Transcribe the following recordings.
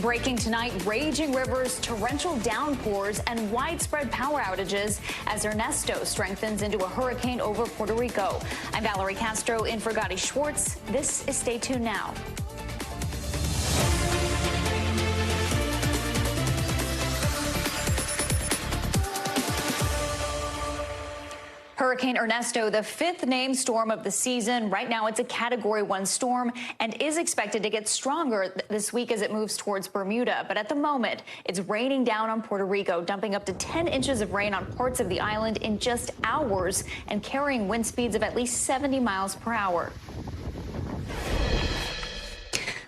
Breaking tonight, raging rivers, torrential downpours, and widespread power outages as Ernesto strengthens into a hurricane over Puerto Rico. I'm Valerie Castro in for Gadi Schwartz. This is Stay Tuned Now. Hurricane Ernesto, the fifth named storm of the season. Right now, it's a Category 1 storm and is expected to get stronger this week as it moves towards Bermuda. But at the moment, it's raining down on Puerto Rico, dumping up to 10 inches of rain on parts of the island in just hours and carrying wind speeds of at least 70 miles per hour.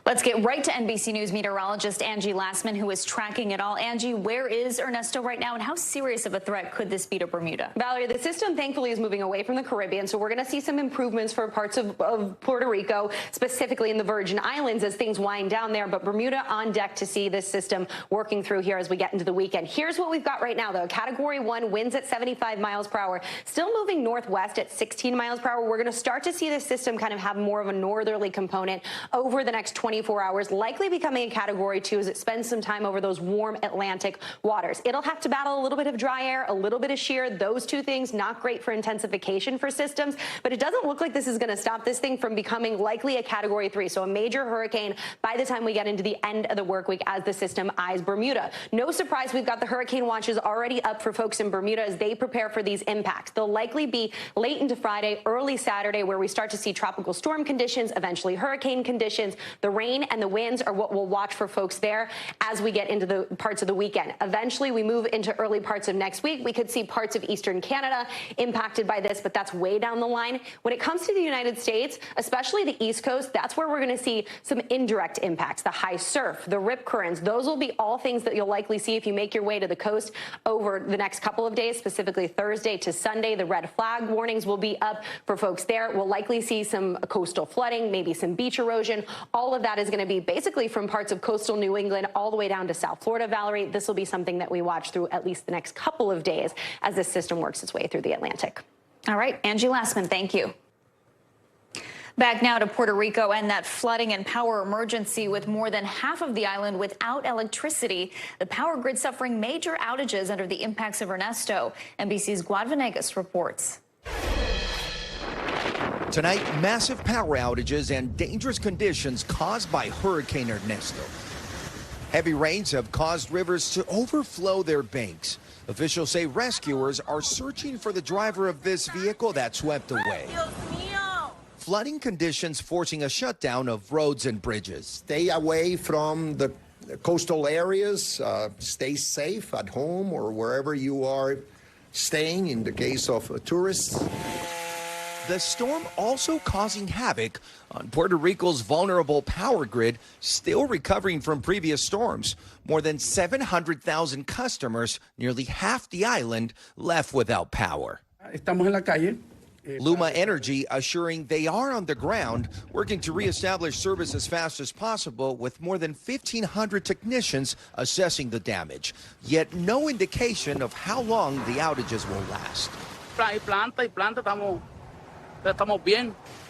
Let's get right to NBC News meteorologist Angie Lassman, who is tracking it all. Angie, where is Ernesto right now, and how serious of a threat could this be to Bermuda? Valerie, the system thankfully is moving away from the Caribbean, so we're going to see some improvements for parts of Puerto Rico, specifically in the Virgin Islands as things wind down there. But Bermuda on deck to see this system working through here as we get into the weekend. Here's what we've got right now, though. Category 1, winds at 75 miles per hour, still moving northwest at 16 miles per hour. We're going to start to see this system kind of have more of a northerly component over the next 24 hours, likely becoming a Category 2 as it spends some time over those warm Atlantic waters. It'll have to battle a little bit of dry air, a little bit of shear. Those two things not great for intensification for systems, but it doesn't look like this is going to stop this thing from becoming likely a Category 3, so a major hurricane by the time we get into the end of the work week as the system eyes Bermuda. No surprise, we've got the hurricane watches already up for folks in Bermuda as they prepare for these impacts. They'll likely be late into Friday, early Saturday, where we start to see tropical storm conditions, eventually hurricane conditions. The rain and the winds are what we'll watch for folks there as we get into the parts of the weekend. Eventually, we move into early parts of next week. We could see parts of eastern Canada impacted by this, but that's way down the line. When it comes to the United States, especially the East Coast, that's where we're going to see some indirect impacts. The high surf, the rip currents, those will be all things that you'll likely see if you make your way to the coast over the next couple of days, specifically Thursday to Sunday. The red flag warnings will be up for folks there. We'll likely see some coastal flooding, maybe some beach erosion. All of that is going to be basically from parts of coastal New England all the way down to South Florida, Valerie. This will be something that we watch through at least the next couple of days as this system works its way through the Atlantic. All right, Angie Lassman, thank you. Back now to Puerto Rico and that flooding and power emergency with more than half of the island without electricity. The power grid suffering major outages under the impacts of Ernesto. NBC's Gadi reports. Tonight, massive power outages and dangerous conditions caused by Hurricane Ernesto. Heavy rains have caused rivers to overflow their banks. Officials say rescuers are searching for the driver of this vehicle that swept away. Flooding conditions forcing a shutdown of roads and bridges. Stay away from the coastal areas. Stay safe at home or wherever you are staying in the case of tourists. The storm also causing havoc on Puerto Rico's vulnerable power grid, still recovering from previous storms. More than 700,000 customers, nearly half the island, left without power. Estamos en la calle. Luma Energy assuring they are on the ground, working to reestablish service as fast as possible with more than 1,500 technicians assessing the damage. Yet no indication of how long the outages will last.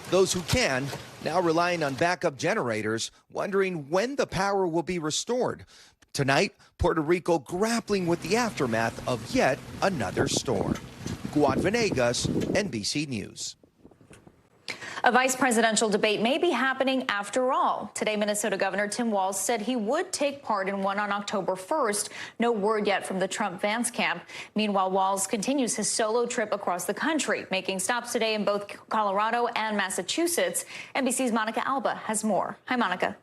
Those who can now relying on backup generators, wondering when the power will be restored. Tonight, Puerto Rico grappling with the aftermath of yet another storm. Guad Venegas, NBC News. A vice presidential debate may be happening after all. Today, Minnesota Governor Tim Walz said he would take part in one on October 1st. No word yet from the Trump-Vance camp. Meanwhile, Walz continues his solo trip across the country, making stops today in both Colorado and Massachusetts. NBC's Monica Alba has more. Hi, Monica.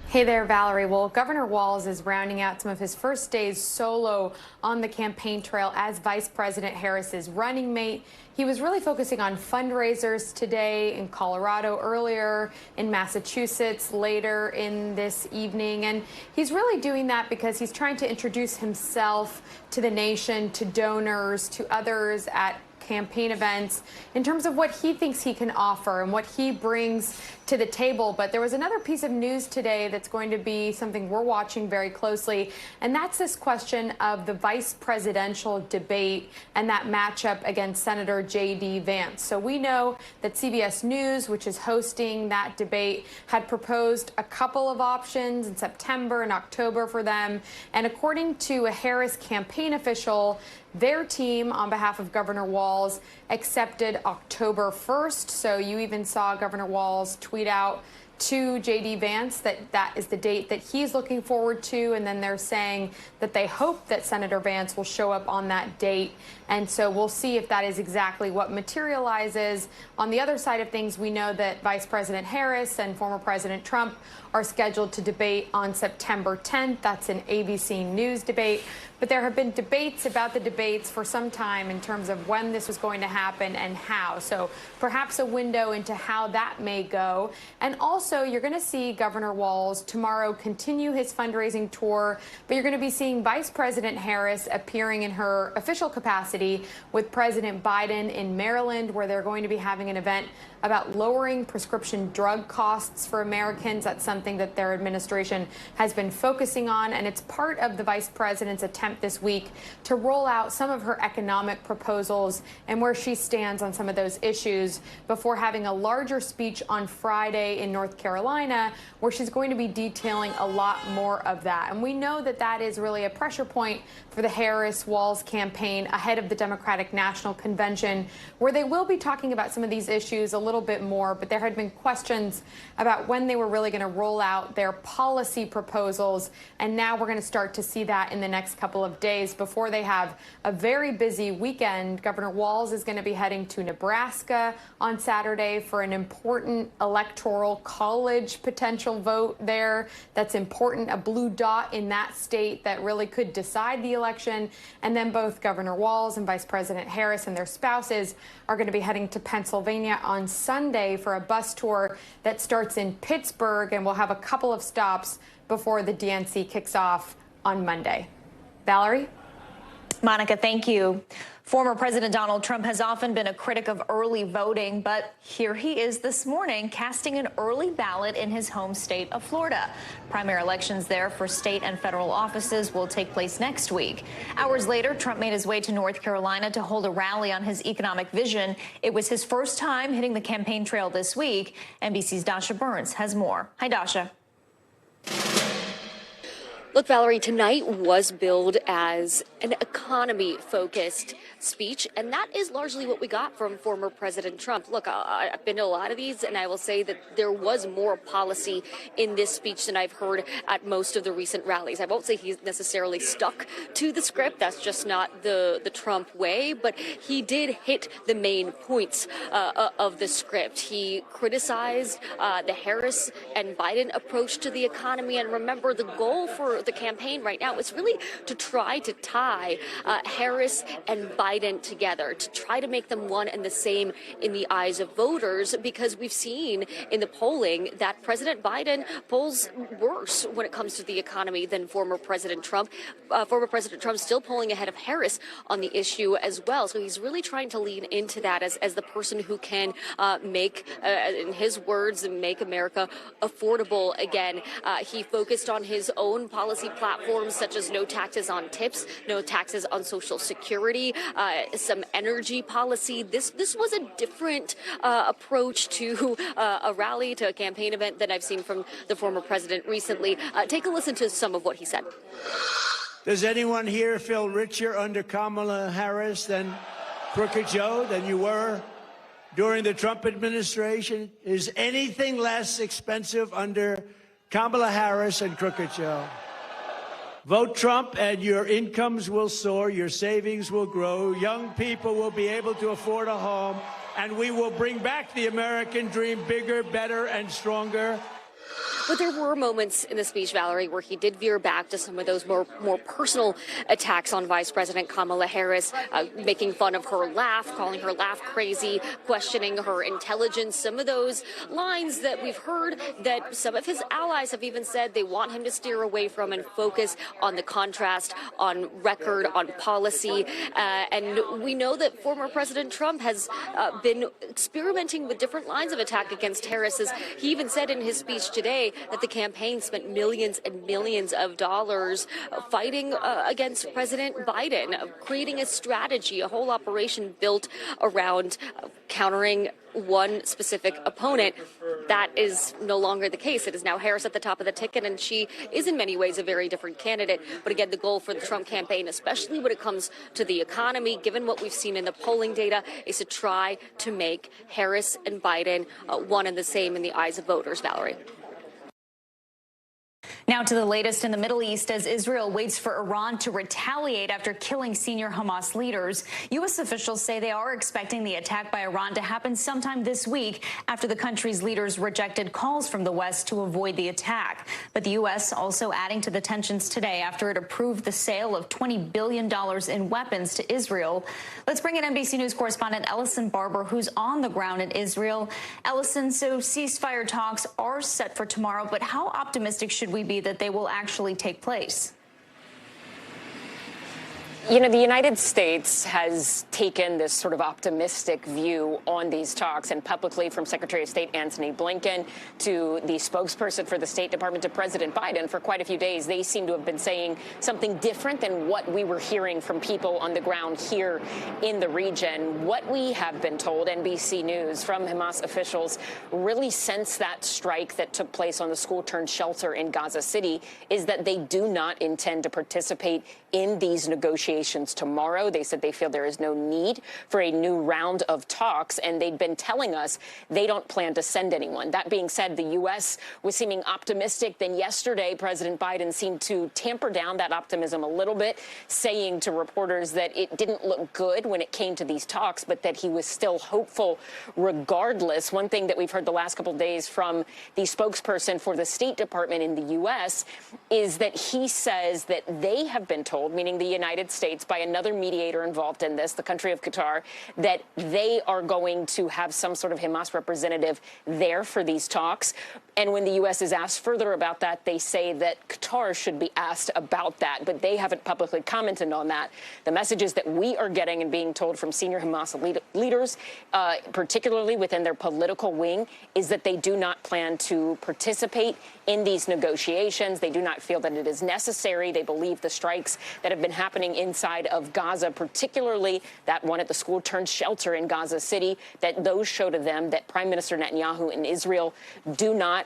Hey there, Valerie. Well, Governor Walz is rounding out some of his first days solo on the campaign trail as Vice President Harris's running mate. He was really focusing on fundraisers today in Colorado earlier, in Massachusetts later in this evening. And he's really doing that because he's trying to introduce himself to the nation, to donors, to others at campaign events in terms of what he thinks he can offer and what he brings to the table. But there was another piece of news today that's going to be something we're watching very closely, and that's this question of the vice presidential debate and that matchup against Senator J.D. Vance. So we know that CBS News, which is hosting that debate, had proposed a couple of options in September and October for them. And according to a Harris campaign official, their team, on behalf of Governor Walz, accepted October 1st. So you even saw Governor Walz tweet out to J.D. Vance that is the date that he's looking forward to. And then they're saying that they hope that Senator Vance will show up on that date. And so we'll see if that is exactly what materializes. On the other side of things, we know that Vice President Harris and former President Trump are scheduled to debate on September 10th. That's an ABC News debate. But there have been debates about the debates for some time in terms of when this was going to happen and how. So perhaps a window into how that may go. And also, you're going to see Governor Walz tomorrow continue his fundraising tour, but you're going to be seeing Vice President Harris appearing in her official capacity with President Biden in Maryland, where they're going to be having an event about lowering prescription drug costs for Americans. That's something that their administration has been focusing on, and it's part of the vice president's attempt this week to roll out some of her economic proposals and where she stands on some of those issues before having a larger speech on Friday in North Carolina, where she's going to be detailing a lot more of that. And we know that that is really a pressure point for the Harris-Walz campaign ahead of the Democratic National Convention, where they will be talking about some of these issues a little bit more, but there had been questions about when they were really going to roll out their policy proposals, and now we're going to start to see that in the next couple of days before they have a very busy weekend. Governor Walz is going to be heading to Nebraska on Saturday for an important electoral college potential vote there. That's important, a blue dot in that state that really could decide the election. And then both Governor Walz and Vice President Harris and their spouses are going to be heading to Pennsylvania on Sunday for a bus tour that starts in Pittsburgh and will have a couple of stops before the DNC kicks off on Monday. Valerie? Monica, thank you. Former President Donald Trump has often been a critic of early voting, but here he is this morning casting an early ballot in his home state of Florida. Primary elections there for state and federal offices will take place next week. Hours later, Trump made his way to North Carolina to hold a rally on his economic vision. It was his first time hitting the campaign trail this week. NBC's Dasha Burns has more. Hi, Dasha. Look, Valerie, tonight was billed as an economy-focused speech, and that is largely what we got from former President Trump. Look, I've been to a lot of these, and I will say that there was more policy in this speech than I've heard at most of the recent rallies. I won't say he's necessarily stuck to the script. That's just not the Trump way, but he did hit the main points of the script. He criticized the Harris and Biden approach to the economy, and remember, the goal for the campaign right now is really to try to tie Harris and Biden together, to try to make them one and the same in the eyes of voters, because we've seen in the polling that President Biden polls worse when it comes to the economy than former President Trump. Former President Trump still polling ahead of Harris on the issue as well. So he's really trying to lean into that as the person who can make, in his words, make America affordable again. He focused on his own policy platforms, such as no taxes on tips, no taxes on Social Security, some energy policy. This was a different approach to a rally, to a campaign event than I've seen from the former president recently. Take a listen to some of what he said. Does anyone here feel richer under Kamala Harris than Crooked Joe, than you were during the Trump administration? Is anything less expensive under Kamala Harris and Crooked Joe? Vote Trump and your incomes will soar, your savings will grow, young people will be able to afford a home, and we will bring back the American dream bigger, better, and stronger. But there were moments in the speech, Valerie, where he did veer back to some of those more personal attacks on Vice President Kamala Harris, making fun of her laugh, calling her laugh crazy, questioning her intelligence. Some of those lines that we've heard that some of his allies have even said they want him to steer away from and focus on the contrast, on record, on policy. And we know that former President Trump has been experimenting with different lines of attack against Harris. As he even said in his speech today that the campaign spent millions and millions of dollars fighting against President Biden, creating a strategy, a whole operation built around countering one specific opponent. That is no longer the case. It is now Harris at the top of the ticket, and she is in many ways a very different candidate. But again, the goal for the Trump campaign, especially when it comes to the economy, given what we've seen in the polling data, is to try to make Harris and Biden one and the same in the eyes of voters, Valerie. Now to the latest in the Middle East as Israel waits for Iran to retaliate after killing senior Hamas leaders. U.S. officials say they are expecting the attack by Iran to happen sometime this week after the country's leaders rejected calls from the West to avoid the attack. But the U.S. also adding to the tensions today after it approved the sale of $20 billion in weapons to Israel. Let's bring in NBC News correspondent Ellison Barber, who's on the ground in Israel. Ellison, so ceasefire talks are set for tomorrow, but how optimistic should we be that they will actually take place? You know, the United States has taken this sort of optimistic view on these talks, and publicly from Secretary of State Antony Blinken to the spokesperson for the State Department to President Biden for quite a few days, they seem to have been saying something different than what we were hearing from people on the ground here in the region. What we have been told, NBC News, from Hamas officials really since that strike that took place on the school-turned-shelter in Gaza City is that they do not intend to participate in these negotiations tomorrow. They said they feel there is no need for a new round of talks, and they'd been telling us they don't plan to send anyone. That being said, the U.S. was seeming optimistic. Then yesterday, President Biden seemed to tamper down that optimism a little bit, saying to reporters that it didn't look good when it came to these talks, but that he was still hopeful regardless. One thing that we've heard the last couple of days from the spokesperson for the State Department in the U.S. is that he says that they have been told, meaning the United States, by another mediator involved in this, the country of Qatar, that they are going to have some sort of Hamas representative there for these talks. And when the U.S. is asked further about that, they say that Qatar should be asked about that, but they haven't publicly commented on that. The messages that we are getting and being told from senior Hamas leaders, particularly within their political wing, is that they do not plan to participate in these negotiations. They do not feel that it is necessary. They believe the strikes that have been happening inside of Gaza, particularly that one at the school-turned-shelter in Gaza City, that those show to them that Prime Minister Netanyahu and Israel do not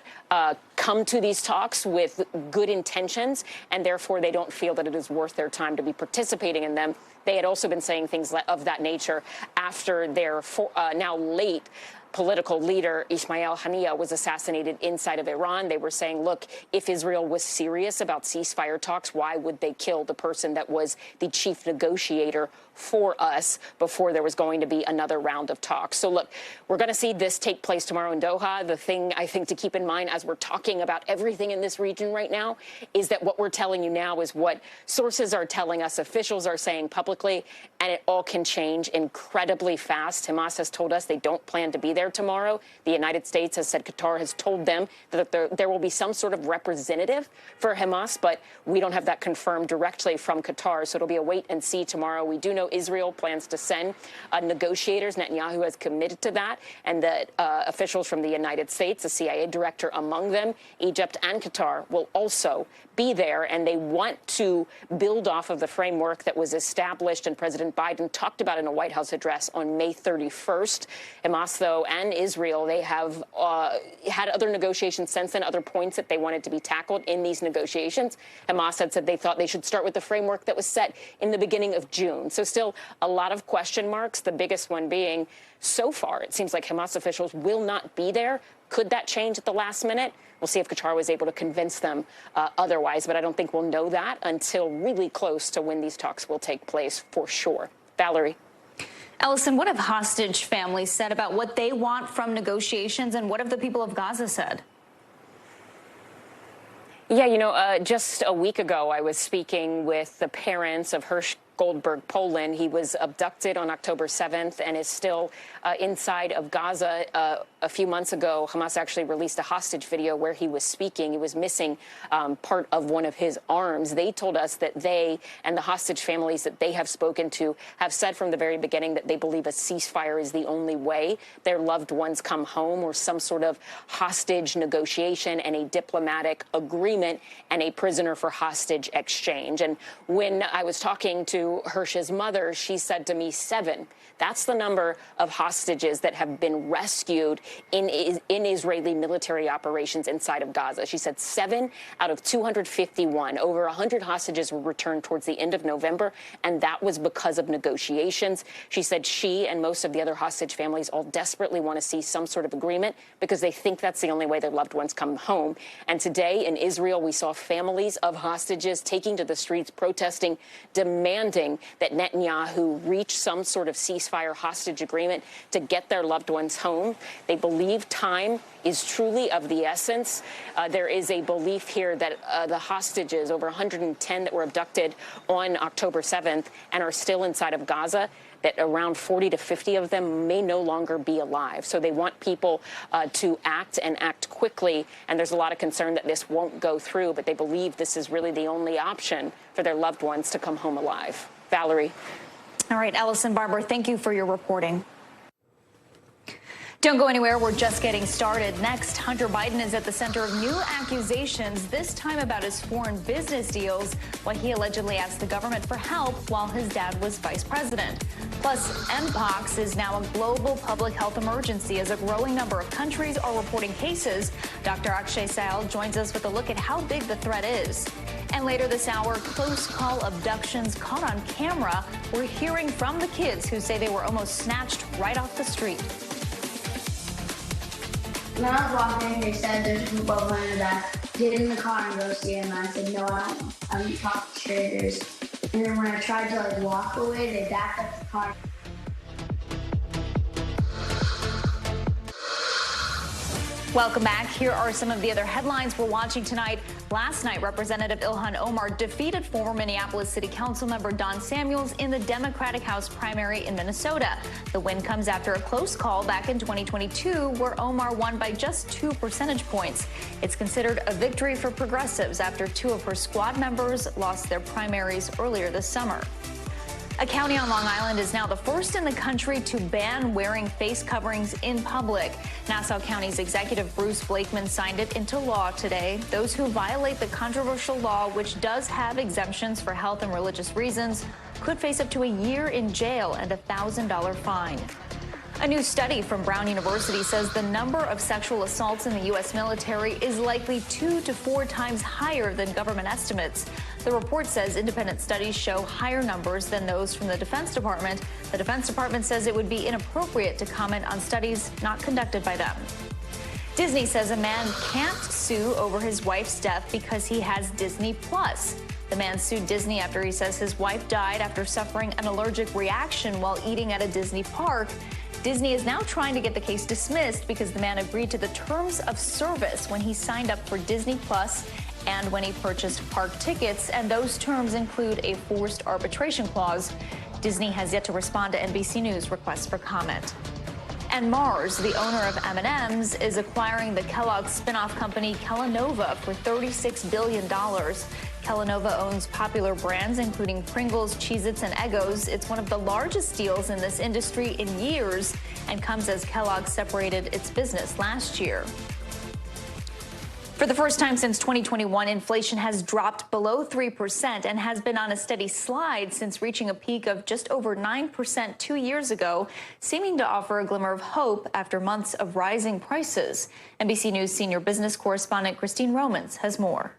come to these talks with good intentions, and therefore they don't feel that it is worth their time to be participating in them. They had also been saying things of that nature after their now late political leader Ismail Haniyeh was assassinated inside of Iran. They were saying, look, if Israel was serious about ceasefire talks, why would they kill the person that was the chief negotiator for us before there was going to be another round of talks? So, look, we're going to see this take place tomorrow in Doha. The thing I think to keep in mind as we're talking about everything in this region right now is that what we're telling you now is what sources are telling us, officials are saying publicly, and it all can change incredibly fast. Hamas has told us they don't plan to be there tomorrow. The United States has said Qatar has told them that there will be some sort of representative for Hamas, but we don't have that confirmed directly from Qatar, so it'll be a wait and see tomorrow. We do know Israel plans to send negotiators. Netanyahu has committed to that, and that officials from the United States, the CIA director among them, Egypt and Qatar, will also be there, and they want to build off of the framework that was established and President Biden talked about in a White House address on May 31st. Hamas, though, and Israel, they have had other negotiations since then, other points that they wanted to be tackled in these negotiations. Hamas had said they thought they should start with the framework that was set in the beginning of June. So still a lot of question marks, the biggest one being, so far, it seems like Hamas officials will not be there. Could that change at the last minute? We'll see if Qatar was able to convince them otherwise, but I don't think we'll know that until really close to when these talks will take place for sure. Valerie. Ellison, what have hostage families said about what they want from negotiations, and what have the people of Gaza said? Yeah, just a week ago, I was speaking with the parents of Hersh Goldberg Poland. He was abducted on October 7th and is still inside of Gaza. A few months ago, Hamas actually released a hostage video where he was speaking. He was missing part of one of his arms. They told us that they and the hostage families that they have spoken to have said from the very beginning that they believe a ceasefire is the only way their loved ones come home, or some sort of hostage negotiation and a diplomatic agreement and a prisoner for hostage exchange. And when I was talking to Hersh's mother, she said to me 7. That's the number of hostages that have been rescued in Israeli military operations inside of Gaza. She said 7 out of 251. Over 100 hostages were returned towards the end of November, and that was because of negotiations. She said she and most of the other hostage families all desperately want to see some sort of agreement because they think that's the only way their loved ones come home. And today in Israel, we saw families of hostages taking to the streets, protesting, demanding that Netanyahu reach some sort of ceasefire hostage agreement to get their loved ones home. They believe time is truly of the essence. There is a belief here that the hostages, over 110 that were abducted on October 7th and are still inside of Gaza, that around 40 to 50 of them may no longer be alive. So they want people to act and act quickly. And there's a lot of concern that this won't go through, but they believe this is really the only option for their loved ones to come home alive. Valerie. All right, Ellison Barber, thank you for your reporting. Don't go anywhere. We're just getting started. Next, Hunter Biden is at the center of new accusations, this time about his foreign business deals, why he allegedly asked the government for help while his dad was vice president. Plus, Mpox is now a global public health emergency as a growing number of countries are reporting cases. Dr. Akshay Sayal joins us with a look at how big the threat is. And later this hour, close call abductions caught on camera. We're hearing from the kids who say they were almost snatched right off the street. When I was walking, they said there's a group of women that get in the car and go see him. And I said, no, I don't know. I'm talking to strangers. And then when I tried to walk away, they backed up the car. Welcome back. Here are some of the other headlines we're watching tonight. Last night, Representative Ilhan Omar defeated former Minneapolis City Council member Don Samuels in the Democratic House primary in Minnesota. The win comes after a close call back in 2022, where Omar won by just 2 percentage points. It's considered a victory for progressives after 2 of her squad members lost their primaries earlier this summer. A county on Long Island is now the first in the country to ban wearing face coverings in public. Nassau County's Executive Bruce Blakeman signed it into law today. Those who violate the controversial law, which does have exemptions for health and religious reasons, could face up to a year in jail and a $1,000 fine. A new study from Brown University says the number of sexual assaults in the U.S. military is likely 2 to 4 times higher than government estimates. The report says independent studies show higher numbers than those from the Defense Department. The Defense Department says it would be inappropriate to comment on studies not conducted by them. Disney says a man can't sue over his wife's death because he has Disney Plus. The man sued Disney after he says his wife died after suffering an allergic reaction while eating at a Disney park. Disney is now trying to get the case dismissed because the man agreed to the terms of service when he signed up for Disney Plus and when he purchased park tickets, and those terms include a forced arbitration clause. Disney has yet to respond to NBC News requests for comment. And Mars, the owner of M&M's, is acquiring the Kellogg's spinoff company Kellanova for $36 billion. Kellanova owns popular brands including Pringles, Cheez-Its, and Eggos. It's one of the largest deals in this industry in years and comes as Kellogg separated its business last year. For the first time since 2021, inflation has dropped below 3% and has been on a steady slide since reaching a peak of just over 9% 2 years ago, seeming to offer a glimmer of hope after months of rising prices. NBC News senior business correspondent Christine Romans has more.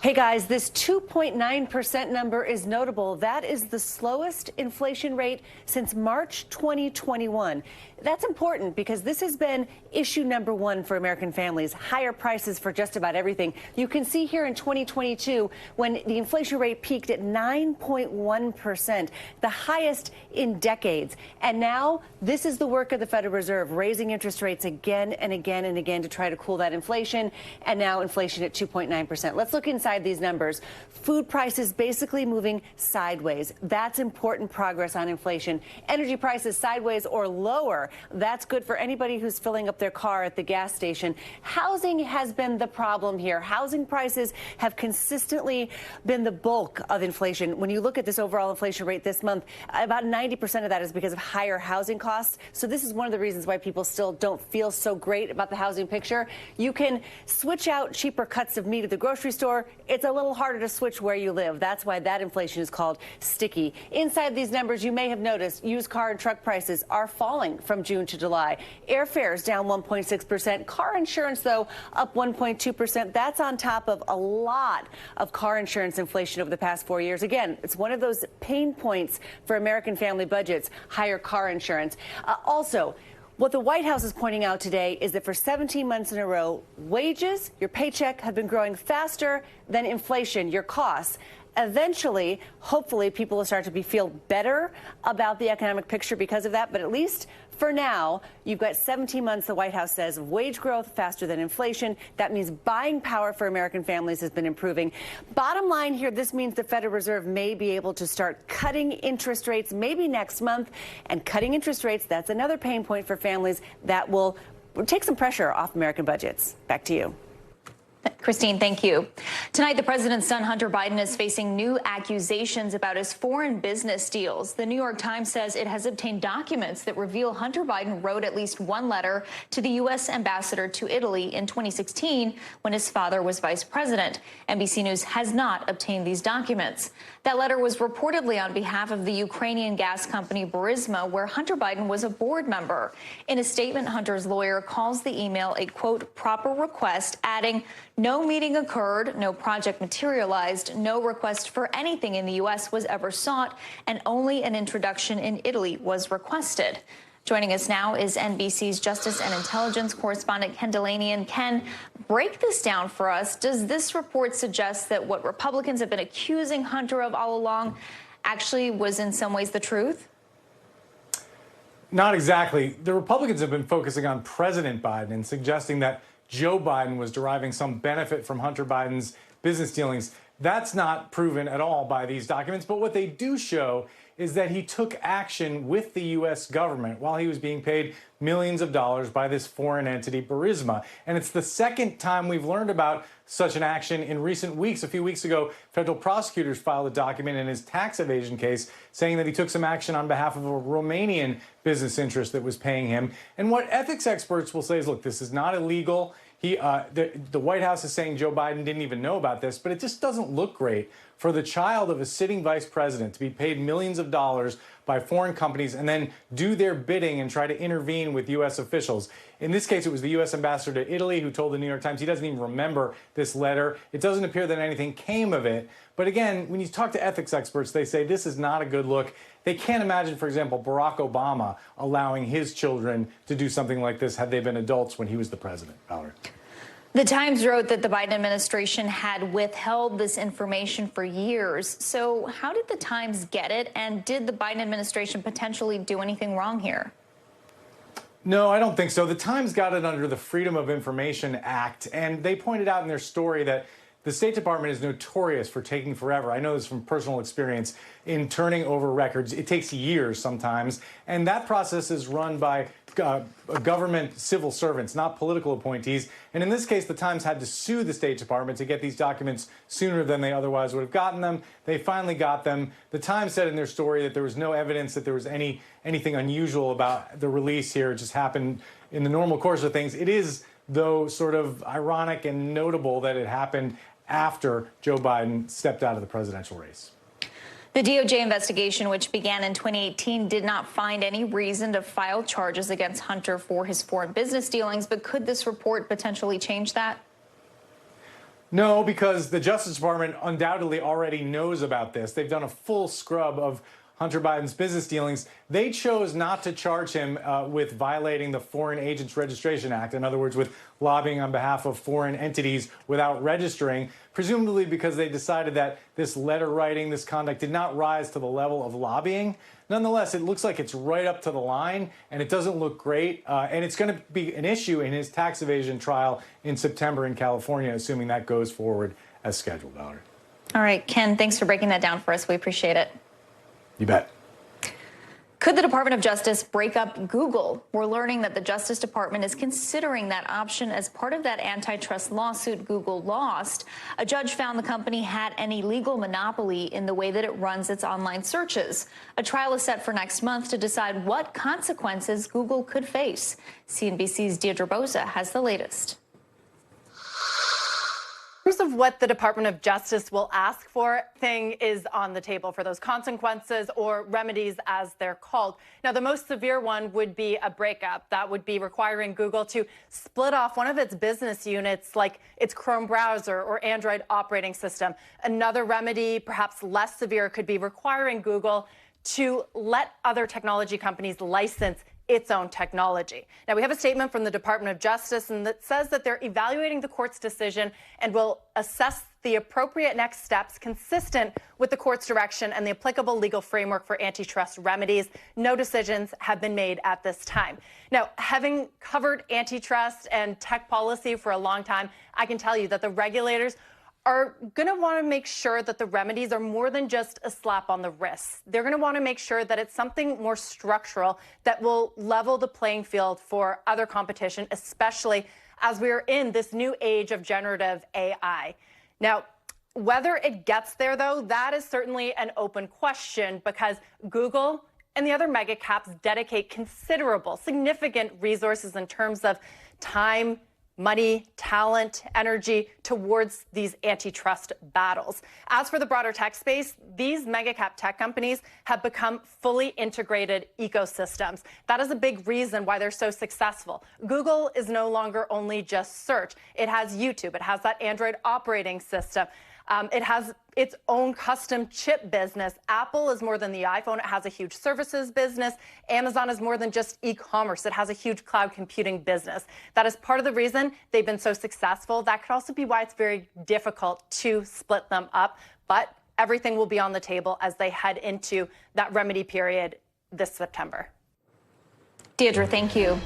Hey guys, this 2.9% number is notable. That is the slowest inflation rate since March 2021. That's important because this has been issue number one for American families, higher prices for just about everything. You can see here in 2022 when the inflation rate peaked at 9.1%, the highest in decades. And now this is the work of the Federal Reserve, raising interest rates again and again and again to try to cool that inflation. And now inflation at 2.9%. Let's look inside these numbers. Food prices basically moving sideways. That's important progress on inflation. Energy prices sideways or lower. That's good for anybody who's filling up their car at the gas station. Housing has been the problem here. Housing prices have consistently been the bulk of inflation. When you look at this overall inflation rate this month, about 90% of that is because of higher housing costs. So this is one of the reasons why people still don't feel so great about the housing picture. You can switch out cheaper cuts of meat at the grocery store. It's a little harder to switch where you live. That's why that inflation is called sticky. Inside these numbers, you may have noticed used car and truck prices are falling from June to July. Airfares down 1.6%. Car insurance, though, up 1.2%. That's on top of a lot of car insurance inflation over the past 4 years. Again, it's one of those pain points for American family budgets, higher car insurance. Also, what the White House is pointing out today is that for 17 months in a row, wages, your paycheck, have been growing faster than inflation, your costs. Eventually, hopefully, people will start to feel better about the economic picture because of that. But at least for now, you've got 17 months, the White House says, of wage growth faster than inflation. That means buying power for American families has been improving. Bottom line here, this means the Federal Reserve may be able to start cutting interest rates maybe next month. And cutting interest rates, that's another pain point for families that will take some pressure off American budgets. Back to you. Christine, thank you. Tonight, the president's son, Hunter Biden, is facing new accusations about his foreign business deals. The New York Times says it has obtained documents that reveal Hunter Biden wrote at least one letter to the U.S. ambassador to Italy in 2016 when his father was vice president. NBC News has not obtained these documents. That letter was reportedly on behalf of the Ukrainian gas company Burisma, where Hunter Biden was a board member. In a statement, Hunter's lawyer calls the email a, quote, proper request, adding, no meeting occurred, no project materialized, no request for anything in the U.S. was ever sought, and only an introduction in Italy was requested. Joining us now is NBC's Justice and Intelligence correspondent Ken Delaney. Ken, break this down for us. Does this report suggest that what Republicans have been accusing Hunter of all along actually was in some ways the truth? Not exactly. The Republicans have been focusing on President Biden and suggesting that Joe Biden was deriving some benefit from Hunter Biden's business dealings. That's not proven at all by these documents. But what they do show is that he took action with the U.S. government while he was being paid millions of dollars by this foreign entity, Burisma. And it's the second time we've learned about such an action in recent weeks. A few weeks ago, federal prosecutors filed a document in his tax evasion case saying that he took some action on behalf of a Romanian business interest that was paying him. And what ethics experts will say is, look, this is not illegal. The White House is saying Joe Biden didn't even know about this, but it just doesn't look great for the child of a sitting vice president to be paid millions of dollars by foreign companies and then do their bidding and try to intervene with U.S. officials. In this case, it was the U.S. ambassador to Italy who told the New York Times he doesn't even remember this letter. It doesn't appear that anything came of it. But again, when you talk to ethics experts, they say this is not a good look. They can't imagine, for example, Barack Obama allowing his children to do something like this had they been adults when he was the president. Valerie. The Times wrote that the Biden administration had withheld this information for years. So how did the Times get it? And did the Biden administration potentially do anything wrong here? No, I don't think so. The Times got it under the Freedom of Information Act, and they pointed out in their story that the State Department is notorious for taking forever. I know this from personal experience in turning over records. It takes years sometimes, and that process is run by government civil servants, not political appointees. And in this case, the Times had to sue the State Department to get these documents sooner than they otherwise would have gotten them. They finally got them. The Times said in their story that there was no evidence that there was anything unusual about the release here. It just happened in the normal course of things. It is, though, sort of ironic and notable that it happened after Joe Biden stepped out of the presidential race. The DOJ investigation, which began in 2018, did not find any reason to file charges against Hunter for his foreign business dealings. But could this report potentially change that? No, because the Justice Department undoubtedly already knows about this. They've done a full scrub of Hunter Biden's business dealings. They chose not to charge him with violating the Foreign Agents Registration Act. In other words, with lobbying on behalf of foreign entities without registering, presumably because they decided that this letter writing, this conduct did not rise to the level of lobbying. Nonetheless, it looks like it's right up to the line, and it doesn't look great. And it's going to be an issue in his tax evasion trial in September in California, assuming that goes forward as scheduled, Valerie. All right, Ken, thanks for breaking that down for us. We appreciate it. You bet. Could the Department of Justice break up Google? We're learning that the Justice Department is considering that option as part of that antitrust lawsuit Google lost. A judge found the company had an illegal monopoly in the way that it runs its online searches. A trial is set for next month to decide what consequences Google could face. CNBC's Deirdre Boza has the latest. In terms of what the Department of Justice will ask for, thing is on the table for those consequences or remedies as they're called. Now, the most severe one would be a breakup. That would be requiring Google to split off one of its business units, like its Chrome browser or Android operating system. Another remedy, perhaps less severe, could be requiring Google to let other technology companies license its own technology. Now, we have a statement from the Department of Justice, and that says that they're evaluating the court's decision and will assess the appropriate next steps consistent with the court's direction and the applicable legal framework for antitrust remedies. No decisions have been made at this time. Now, having covered antitrust and tech policy for a long time, I can tell you that the regulators are going to want to make sure that the remedies are more than just a slap on the wrist. They're going to want to make sure that it's something more structural that will level the playing field for other competition, especially as we're in this new age of generative AI. Now, whether it gets there, though, that is certainly an open question because Google and the other mega caps dedicate considerable, significant resources in terms of time, money, talent, energy towards these antitrust battles. As for the broader tech space, these mega cap tech companies have become fully integrated ecosystems. That is a big reason why they're so successful. Google is no longer only just search. It has YouTube. It has that Android operating system. It has its own custom chip business. Apple is more than the iPhone. It has a huge services business. Amazon is more than just e-commerce. It has a huge cloud computing business. That is part of the reason they've been so successful. That could also be why it's very difficult to split them up. But everything will be on the table as they head into that remedy period this September. Deirdre, thank you.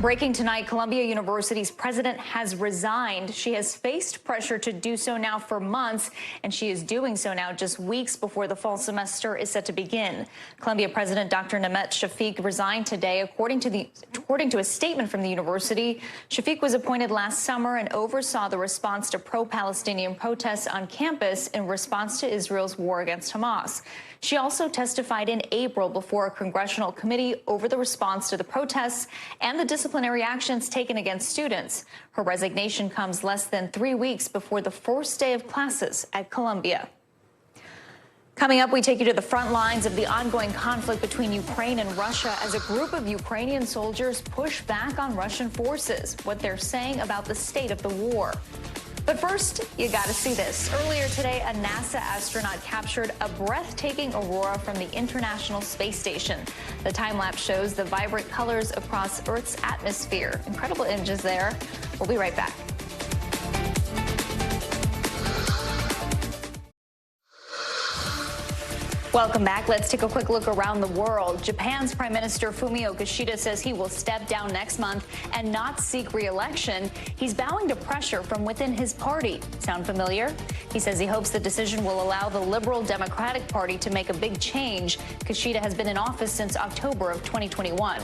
Breaking tonight, Columbia University's president has resigned. She has faced pressure to do so now for months, and she is doing so now just weeks before the fall semester is set to begin. Columbia President Dr. Mehmet Shafiq resigned today. According to a statement from the university, Shafiq was appointed last summer and oversaw the response to pro-Palestinian protests on campus in response to Israel's war against Hamas. She also testified in April before a congressional committee over the response to the protests and the disciplinary actions taken against students. Her resignation comes less than 3 weeks before the first day of classes at Columbia. Coming up, we take you to the front lines of the ongoing conflict between Ukraine and Russia as a group of Ukrainian soldiers push back on Russian forces, what they're saying about the state of the war. But first, you got to see this. Earlier today, a NASA astronaut captured a breathtaking aurora from the International Space Station. The time-lapse shows the vibrant colors across Earth's atmosphere. Incredible images there. We'll be right back. Welcome back. Let's take a quick look around the world. Japan's Prime Minister Fumio Kishida says he will step down next month and not seek re-election. He's bowing to pressure from within his party. Sound familiar? He says he hopes the decision will allow the Liberal Democratic Party to make a big change. Kishida has been in office since October of 2021.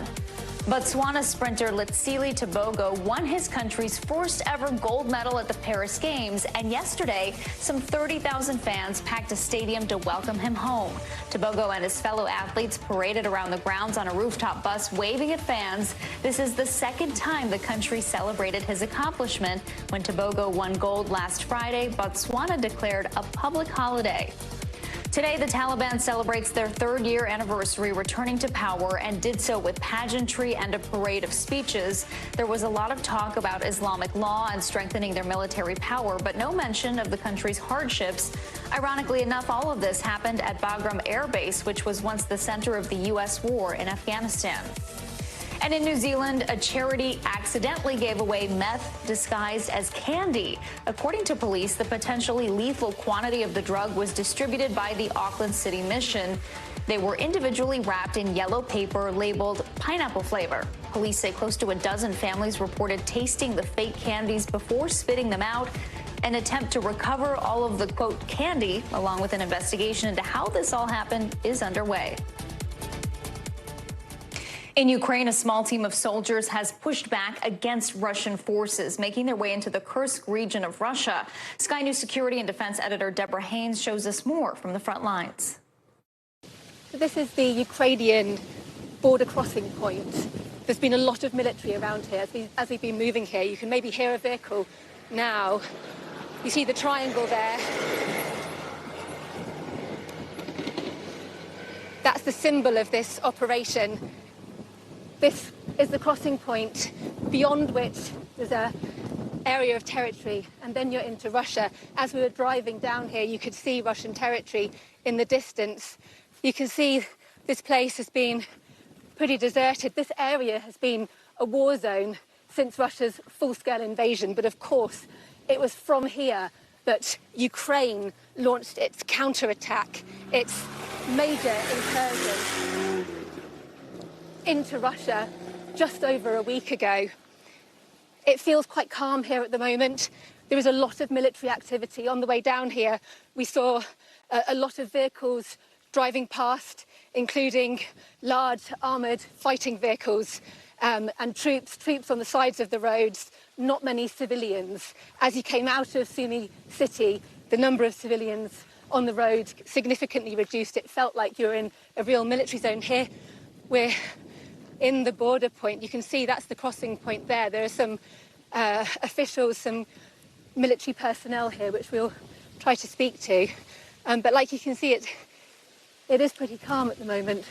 Botswana sprinter Letsile Tebogo won his country's first ever gold medal at the Paris Games, and yesterday, some 30,000 fans packed a stadium to welcome him home. Tebogo and his fellow athletes paraded around the grounds on a rooftop bus, waving at fans. This is the second time the country celebrated his accomplishment. When Tebogo won gold last Friday, Botswana declared a public holiday. Today, the Taliban celebrates their third-year anniversary returning to power and did so with pageantry and a parade of speeches. There was a lot of talk about Islamic law and strengthening their military power, but no mention of the country's hardships. Ironically enough, all of this happened at Bagram Air Base, which was once the center of the U.S. war in Afghanistan. And in New Zealand, a charity accidentally gave away meth disguised as candy. According to police, the potentially lethal quantity of the drug was distributed by the Auckland City Mission. They were individually wrapped in yellow paper labeled pineapple flavor. Police say close to a dozen families reported tasting the fake candies before spitting them out. An attempt to recover all of the, quote, candy, along with an investigation into how this all happened, is underway. In Ukraine, a small team of soldiers has pushed back against Russian forces, making their way into the Kursk region of Russia. Sky News security and defense editor Deborah Haynes shows us more from the front lines. This is the Ukrainian border crossing point. There's been a lot of military around here as we've been moving here. You can maybe hear a vehicle now. You see the triangle there. That's the symbol of this operation. This is the crossing point beyond which there's an area of territory, and then you're into Russia. As we were driving down here, you could see Russian territory in the distance. You can see this place has been pretty deserted. This area has been a war zone since Russia's full-scale invasion, but of course it was from here that Ukraine launched its counterattack, its major incursion into Russia just over a week ago. It feels quite calm here at the moment. There is a lot of military activity. On the way down here, we saw a lot of vehicles driving past, including large armoured fighting vehicles and troops on the sides of the roads, not many civilians. As you came out of Sumy City, the number of civilians on the road significantly reduced. It felt like you were in a real military zone. Here we're in the border point. You can see that's the crossing point there. There are some officials, some military personnel here, which we'll try to speak to. But like you can see, it is pretty calm at the moment.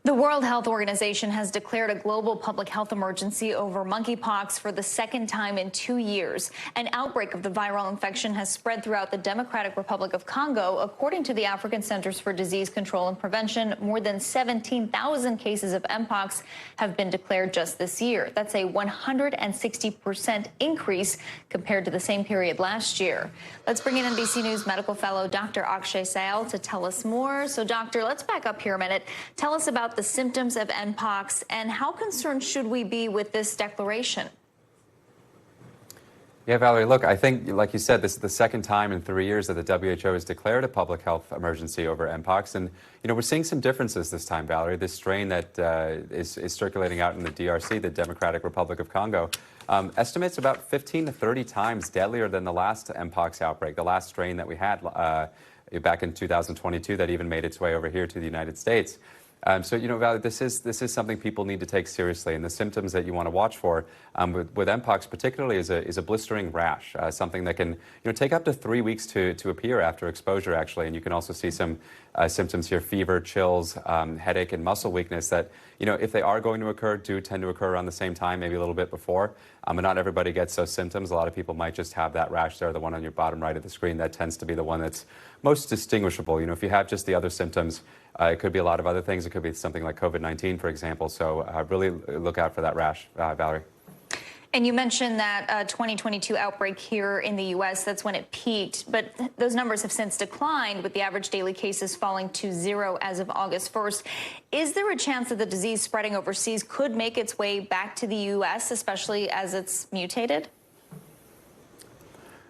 The World Health Organization has declared a global public health emergency over monkeypox for the second time in 2 years. An outbreak of the viral infection has spread throughout the Democratic Republic of Congo. According to the African Centers for Disease Control and Prevention, more than 17,000 cases of mpox have been declared just this year. That's a 160% increase compared to the same period last year. Let's bring in NBC News medical fellow Dr. Akshay Sayal to tell us more. So, doctor, let's back up here a minute. Tell us about the symptoms of mpox and how concerned should we be with this declaration? Yeah, Valerie, look, I think, like you said, this is the second time in 3 years that the WHO has declared a public health emergency over mpox. And, you know, we're seeing some differences this time, Valerie. This strain that is circulating out in the DRC, the Democratic Republic of Congo, estimates about 15 to 30 times deadlier than the last mpox outbreak, the last strain that we had back in 2022 that even made its way over here to the United States. So, you know, Valerie, this is something people need to take seriously. And the symptoms that you want to watch for with mpox particularly is a blistering rash, something that can, you know, take up to 3 weeks to appear after exposure, actually. And you can also see some symptoms here, fever, chills, headache, and muscle weakness that, you know, if they are going to occur, do tend to occur around the same time, maybe a little bit before. But not everybody gets those symptoms. A lot of people might just have that rash there, the one on your bottom right of the screen. That tends to be the one that's most distinguishable. You know, if you have just the other symptoms, it could be a lot of other things. It could be something like COVID-19, for example. So really look out for that rash, Valerie. And you mentioned that 2022 outbreak here in the U.S., that's when it peaked. But those numbers have since declined, with the average daily cases falling to 0 as of August 1st. Is there a chance that the disease spreading overseas could make its way back to the U.S., especially as it's mutated?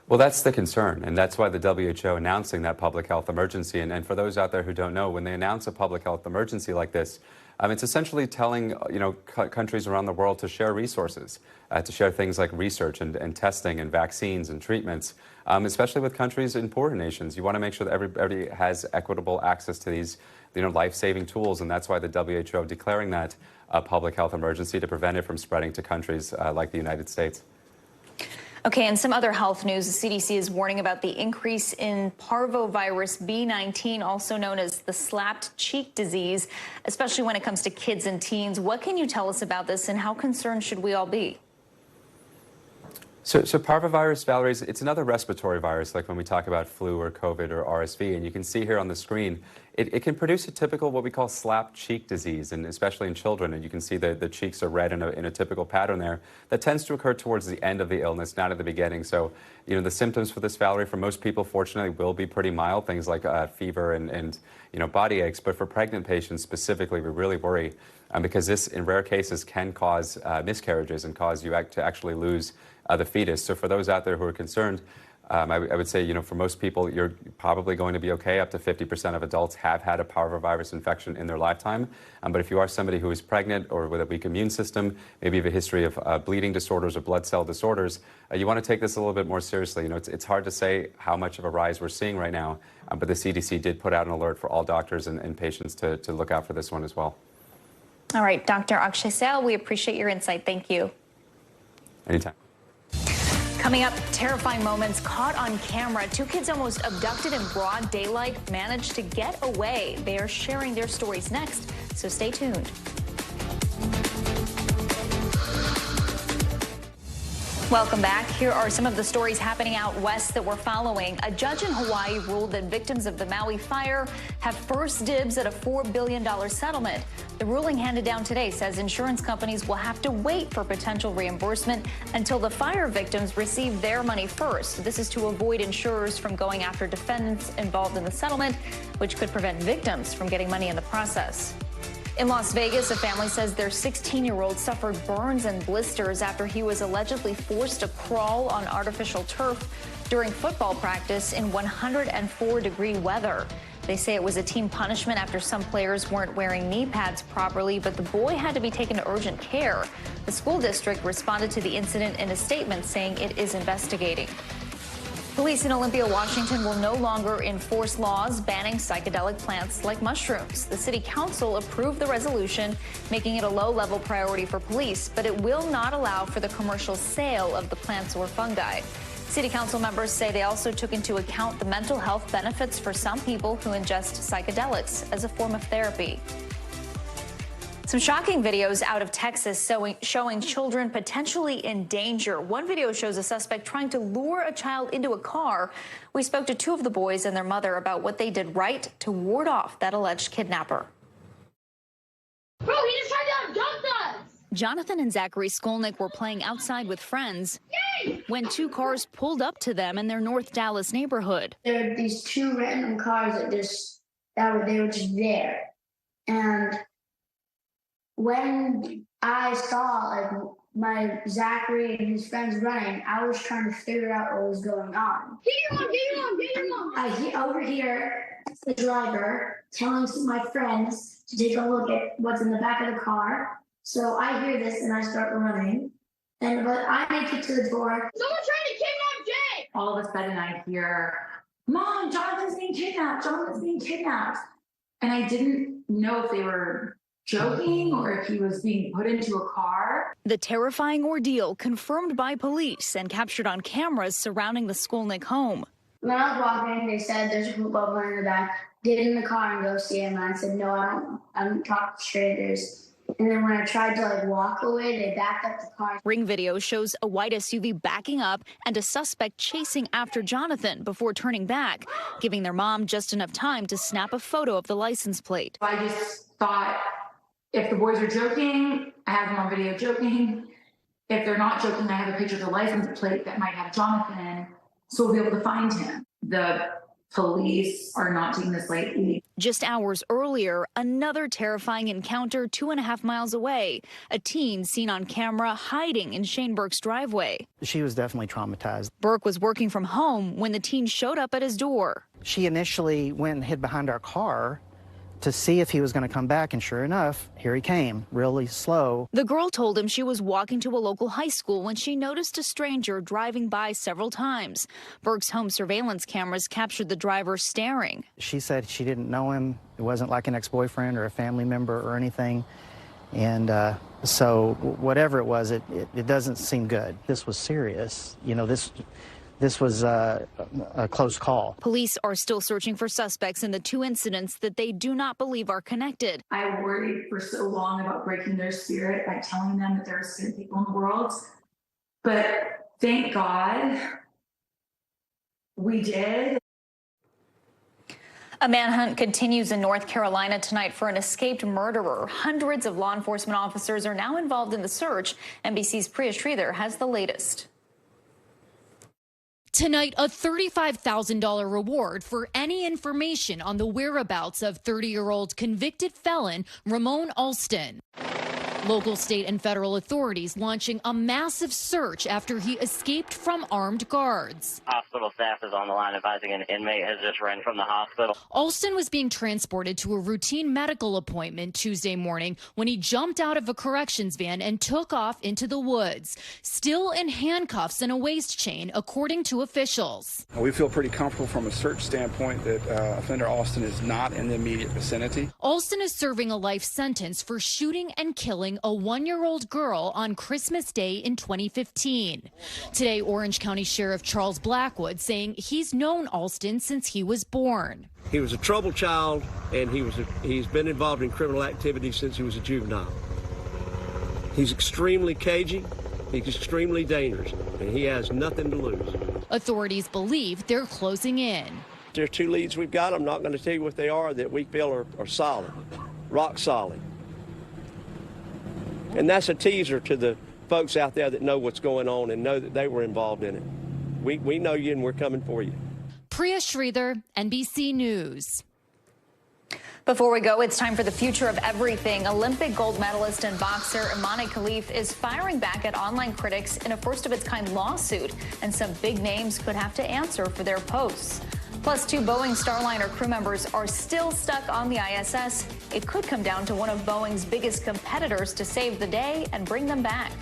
Well, that's the concern, and that's why the WHO announcing that public health emergency. And for those out there who don't know, when they announce a public health emergency like this, it's essentially telling, you know, countries around the world to share resources, to share things like research and testing and vaccines and treatments, especially with countries in poorer nations. You want to make sure that everybody has equitable access to these, you know, life-saving tools, and that's why the WHO declaring that a public health emergency to prevent it from spreading to countries like the United States. Okay, and some other health news. The CDC is warning about the increase in parvovirus B19, also known as the slapped cheek disease, especially when it comes to kids and teens. What can you tell us about this, and how concerned should we all be? So parvovirus, Valerie, it's another respiratory virus, like when we talk about flu or COVID or RSV. And you can see here on the screen, it can produce a typical what we call slapped cheek disease, and especially in children. And you can see the cheeks are red in a typical pattern there. That tends to occur towards the end of the illness, not at the beginning. So, you know, the symptoms for this, Valerie, for most people, fortunately, will be pretty mild, things like fever and you know, body aches. But for pregnant patients specifically, we really worry because this, in rare cases, can cause miscarriages and cause you to actually lose the fetus. So for those out there who are concerned, I would say, you know, for most people, you're probably going to be okay. Up to 50% of adults have had a parvovirus infection in their lifetime. But if you are somebody who is pregnant or with a weak immune system, maybe you have a history of bleeding disorders or blood cell disorders, you want to take this a little bit more seriously. You know, it's hard to say how much of a rise we're seeing right now, but the CDC did put out an alert for all doctors and patients to look out for this one as well. All right, Dr. Aug.14, we appreciate your insight. Thank you. Anytime. Coming up, terrifying moments caught on camera. 2 kids almost abducted in broad daylight managed to get away. They are sharing their stories next, so stay tuned. Welcome back. Here are some of the stories happening out west that we're following. A judge in Hawaii ruled that victims of the Maui fire have first dibs at a $4 billion settlement. The ruling handed down today says insurance companies will have to wait for potential reimbursement until the fire victims receive their money first. This is to avoid insurers from going after defendants involved in the settlement, which could prevent victims from getting money in the process. In Las Vegas, a family says their 16-year-old suffered burns and blisters after he was allegedly forced to crawl on artificial turf during football practice in 104-degree weather. They say it was a team punishment after some players weren't wearing knee pads properly, but the boy had to be taken to urgent care. The school district responded to the incident in a statement saying it is investigating. Police in Olympia, Washington will no longer enforce laws banning psychedelic plants like mushrooms. The city council approved the resolution, making it a low-level priority for police, but it will not allow for the commercial sale of the plants or fungi. City council members say they also took into account the mental health benefits for some people who ingest psychedelics as a form of therapy. Some shocking videos out of Texas showing children potentially in danger. One video shows a suspect trying to lure a child into a car. We spoke to 2 of the boys and their mother about what they did right to ward off that alleged kidnapper. Bro, he just tried to abduct us! Jonathan and Zachary Skolnick were playing outside with friends when 2 cars pulled up to them in their North Dallas neighborhood. There were these 2 random cars they were just there. And when I saw my Zachary and his friends running, I was trying to figure out what was going on. Get your mom! I overhear the driver telling my friends to take a look at what's in the back of the car. So I hear this and I start running. But I make it to the door. Someone's trying to kidnap Jay! All of a sudden I hear, Mom, Jonathan's being kidnapped! Jonathan's being kidnapped! And I didn't know if they were joking or if he was being put into a car. The terrifying ordeal confirmed by police and captured on cameras surrounding the Skolnick home. When I was walking, they said there's a group of them in the back. Get in the car and go see him. And I said, no, I don't talk to strangers. And then when I tried to walk away, they backed up the car. Ring video shows a white SUV backing up and a suspect chasing after Jonathan before turning back, giving their mom just enough time to snap a photo of the license plate. I just thought, if the boys are joking, I have them on video joking. If they're not joking, I have a picture of the license plate that might have Jonathan, so we'll be able to find him. The police are not taking this lightly. Just hours earlier, another terrifying encounter 2.5 miles away. A teen seen on camera hiding in Shane Burke's driveway. She was definitely traumatized. Burke was working from home when the teen showed up at his door. She initially went and hid behind our car to see if he was going to come back, and sure enough, here he came, really slow. The girl told him she was walking to a local high school when she noticed a stranger driving by several times. Burke's home surveillance cameras captured the driver staring. She said she didn't know him. It wasn't like an ex-boyfriend or a family member or anything. And So whatever it was, it doesn't seem good. This was serious. You know, this was a close call. Police are still searching for suspects in the two incidents that they do not believe are connected. I worried for so long about breaking their spirit by telling them that there are certain people in the world. But thank God we did. A manhunt continues in North Carolina tonight for an escaped murderer. Hundreds of law enforcement officers are now involved in the search. NBC's Priya Sridhar has the latest. Tonight, a $35,000 reward for any information on the whereabouts of 30-year-old convicted felon Ramon Alston. Local, state, and federal authorities launching a massive search after he escaped from armed guards. Hospital staff is on the line advising an inmate has just run from the hospital. Alston was being transported to a routine medical appointment Tuesday morning when he jumped out of a corrections van and took off into the woods, still in handcuffs and a waist chain, according to officials. We feel pretty comfortable from a search standpoint that offender Alston is not in the immediate vicinity. Alston is serving a life sentence for shooting and killing a 1-year-old girl on Christmas Day in 2015. Today, Orange County Sheriff Charles Blackwood saying he's known Alston since he was born. He was a troubled child, and he's been involved in criminal activity since he was a juvenile. He's extremely cagey, he's extremely dangerous, and he has nothing to lose. Authorities believe they're closing in. There are two leads we've got. I'm not going to tell you what they are that we feel are solid, rock solid. And that's a teaser to the folks out there that know what's going on and know that they were involved in it. We know you, and we're coming for you. Priya Sridhar, NBC News. Before we go, it's time for the future of everything. Olympic gold medalist and boxer Imane Khalif is firing back at online critics in a first-of-its-kind lawsuit, and some big names could have to answer for their posts. Plus, 2 Boeing Starliner crew members are still stuck on the ISS. It could come down to one of Boeing's biggest competitors to save the day and bring them back.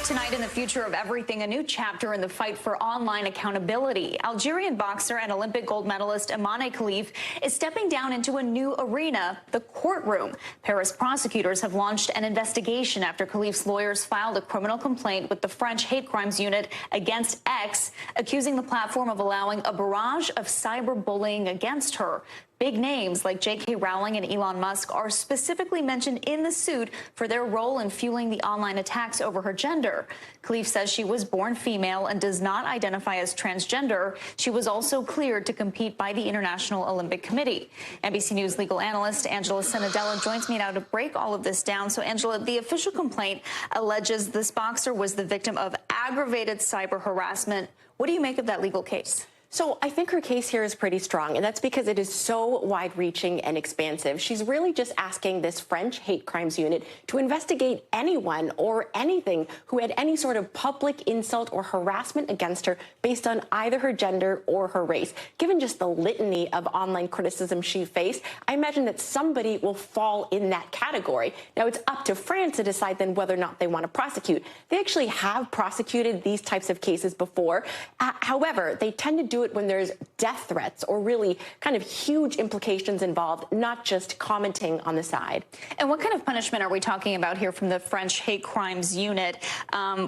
Tonight in the future of everything, a new chapter in the fight for online accountability. Algerian boxer and Olympic gold medalist Imane Khalif is stepping down into a new arena, the courtroom. Paris prosecutors have launched an investigation after Khalif's lawyers filed a criminal complaint with the French hate crimes unit against X, accusing the platform of allowing a barrage of cyberbullying against her. Big names like J.K. Rowling and Elon Musk are specifically mentioned in the suit for their role in fueling the online attacks over her gender. Khalif says she was born female and does not identify as transgender. She was also cleared to compete by the International Olympic Committee. NBC News legal analyst Angela Senadella joins me now to break all of this down. So, Angela, the official complaint alleges this boxer was the victim of aggravated cyber harassment. What do you make of that legal case? So I think her case here is pretty strong, and that's because it is so wide-reaching and expansive. She's really just asking this French hate crimes unit to investigate anyone or anything who had any sort of public insult or harassment against her based on either her gender or her race. Given just the litany of online criticism she faced, I imagine that somebody will fall in that category. Now, it's up to France to decide then whether or not they want to prosecute. They actually have prosecuted these types of cases before. However, they tend to do it when there's death threats or really kind of huge implications involved, not just commenting on the side. And what kind of punishment are we talking about here from the French hate crimes unit?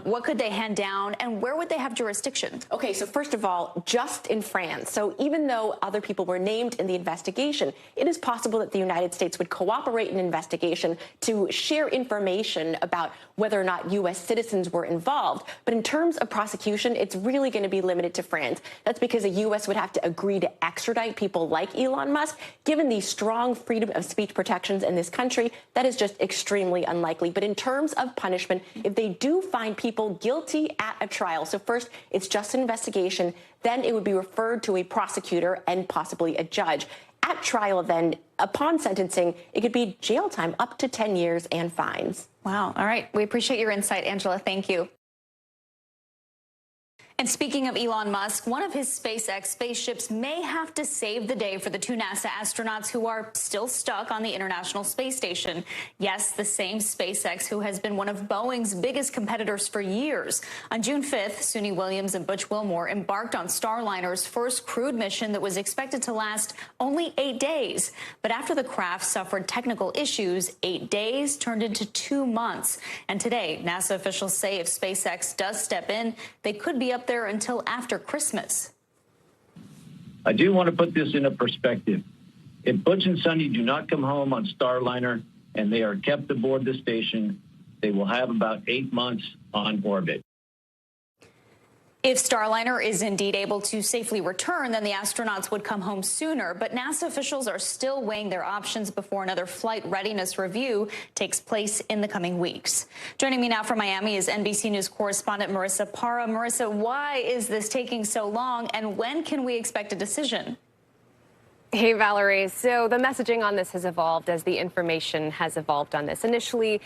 What could they hand down, and where would they have jurisdiction? Okay, so first of all, just in France. So even though other people were named in the investigation, it is possible that the United States would cooperate in an investigation to share information about whether or not U.S. citizens were involved. But in terms of prosecution, it's really going to be limited to France. That's because the U.S. would have to agree to extradite people like Elon Musk. Given the strong freedom of speech protections in this country, that is just extremely unlikely. But in terms of punishment, if they do find people guilty at a trial, so first it's just an investigation, then it would be referred to a prosecutor and possibly a judge. At trial, then, upon sentencing, it could be jail time up to 10 years and fines. Wow. All right. We appreciate your insight, Angela. Thank you. And speaking of Elon Musk, one of his SpaceX spaceships may have to save the day for the 2 NASA astronauts who are still stuck on the International Space Station. Yes, the same SpaceX who has been one of Boeing's biggest competitors for years. On June 5th, Suni Williams and Butch Wilmore embarked on Starliner's first crewed mission that was expected to last only 8 days. But after the craft suffered technical issues, 8 days turned into 2 months. And today, NASA officials say if SpaceX does step in, they could be up there until after Christmas. I do want to put this into perspective. If Butch and Suni do not come home on Starliner and they are kept aboard the station, they will have about 8 months on orbit. If Starliner is indeed able to safely return, then the astronauts would come home sooner. But NASA officials are still weighing their options before another flight readiness review takes place in the coming weeks. Joining me now from Miami is NBC News correspondent Marissa Parra. Marissa, why is this taking so long, and when can we expect a decision? Hey, Valerie. So the messaging on this has evolved as the information has evolved on this. Initially,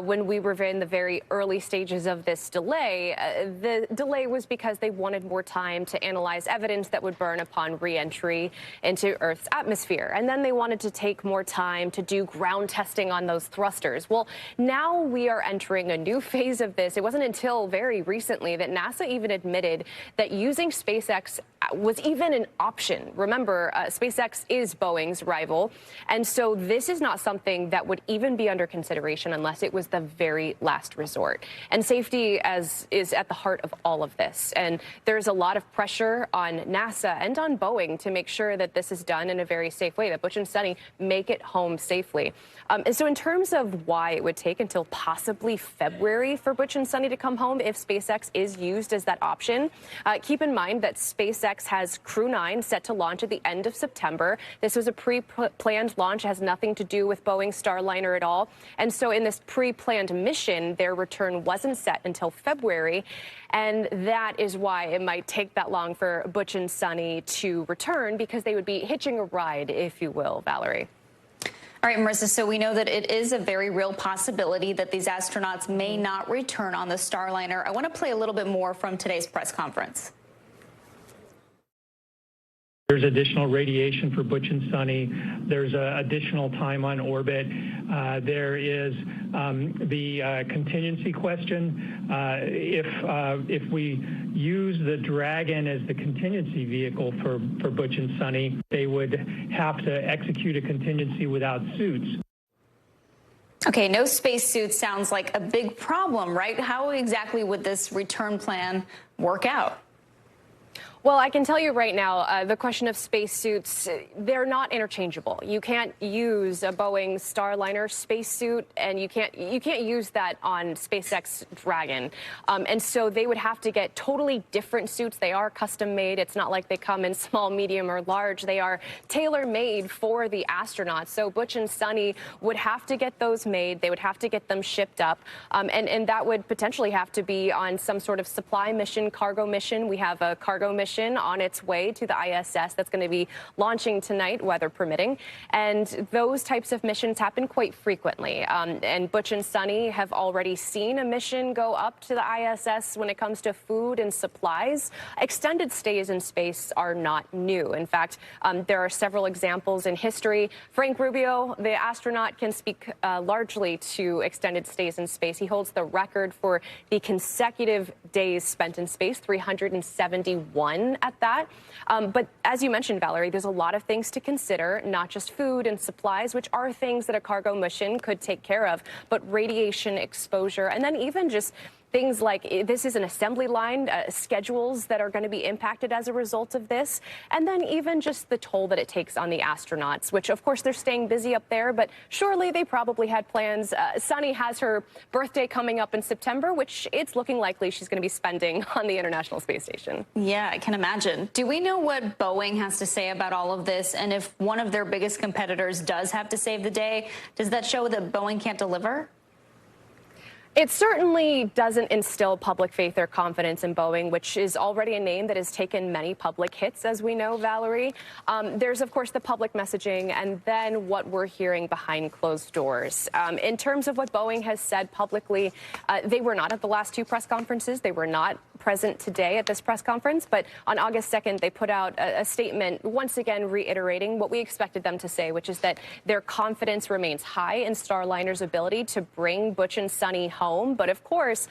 when we were in the very early stages of this delay, the delay was because they wanted more time to analyze evidence that would burn upon re-entry into Earth's atmosphere. And then they wanted to take more time to do ground testing on those thrusters. Well, now we are entering a new phase of this. It wasn't until very recently that NASA even admitted that using SpaceX was even an option. Remember, SpaceX is Boeing's rival. And so this is not something that would even be under consideration unless it was the very last resort. And safety is at the heart of all of this. And there's a lot of pressure on NASA and on Boeing to make sure that this is done in a very safe way, that Butch and Suni make it home safely. And so in terms of why it would take until possibly February for Butch and Suni to come home if SpaceX is used as that option, keep in mind that SpaceX has Crew 9 set to launch at the end of September. This was a pre-planned launch. It has nothing to do with Boeing's Starliner at all. And so in this pre-planned mission, their return wasn't set until February. And that is why it might take that long for Butch and Suni to return, because they would be hitching a ride, if you will, Valerie. All right, Marissa, so we know that it is a very real possibility that these astronauts may not return on the Starliner. I want to play a little bit more from today's press conference. There's additional radiation for Butch and Suni. There's additional time on orbit. There is the contingency question. If we use the Dragon as the contingency vehicle for Butch and Suni, they would have to execute a contingency without suits. Okay, no spacesuits sounds like a big problem, right? How exactly would this return plan work out? Well, I can tell you right now, the question of spacesuits, they're not interchangeable. You can't use a Boeing Starliner spacesuit, and you can't use that on SpaceX Dragon. And so they would have to get totally different suits. They are custom made. It's not like they come in small, medium, or large. They are tailor-made for the astronauts. So Butch and Suni would have to get those made. They would have to get them shipped up. And that would potentially have to be on some sort of supply mission, cargo mission. We have a cargo mission on its way to the ISS that's going to be launching tonight, weather permitting. And those types of missions happen quite frequently. And Butch and Suni have already seen a mission go up to the ISS when it comes to food and supplies. Extended stays in space are not new. In fact, there are several examples in history. Frank Rubio, the astronaut, can speak largely to extended stays in space. He holds the record for the consecutive days spent in space, 371 at that. But as you mentioned, Valerie, there's a lot of things to consider, not just food and supplies, which are things that a cargo mission could take care of, but radiation exposure, and then even just things like this is an assembly line, schedules that are going to be impacted as a result of this, and then even just the toll that it takes on the astronauts, which, of course, they're staying busy up there, but surely they probably had plans. Suni has her birthday coming up in September, which it's looking likely she's going to be spending on the International Space Station. Yeah, I can imagine. Do we know what Boeing has to say about all of this? And if one of their biggest competitors does have to save the day, does that show that Boeing can't deliver? It certainly doesn't instill public faith or confidence in Boeing, which is already a name that has taken many public hits, as we know, Valerie. There's, of course, the public messaging and then what we're hearing behind closed doors. In terms of what Boeing has said publicly, they were not at the last two press conferences. They were not present today at this press conference, but on August 2nd, they put out a statement once again reiterating what we expected them to say, which is that their confidence remains high in Starliner's ability to bring Butch and Sunny home. But of course,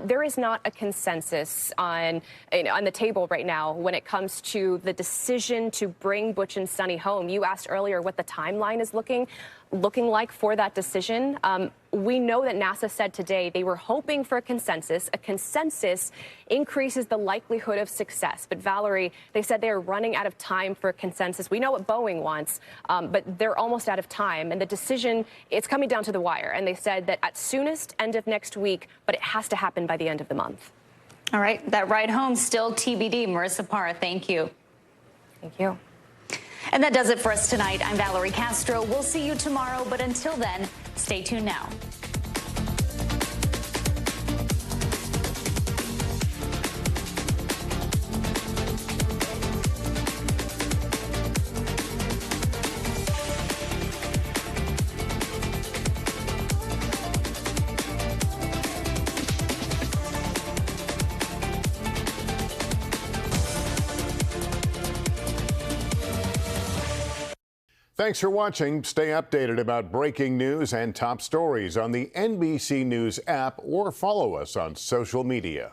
there is not a consensus on the table right now when it comes to the decision to bring Butch and Sunny home. You asked earlier what the timeline is looking like for that decision. We know that NASA said today they were hoping for a consensus. A consensus increases the likelihood of success. But Valerie, they said they are running out of time for a consensus. We know what Boeing wants, but they're almost out of time. And the decision, it's coming down to the wire. And they said that at soonest, end of next week, but it has to happen by the end of the month. All right, that ride home still TBD. Marissa Parra, thank you. Thank you. And that does it for us tonight. I'm Valerie Castro. We'll see you tomorrow, but until then, stay tuned now. Thanks for watching. Stay updated about breaking news and top stories on the NBC News app or follow us on social media.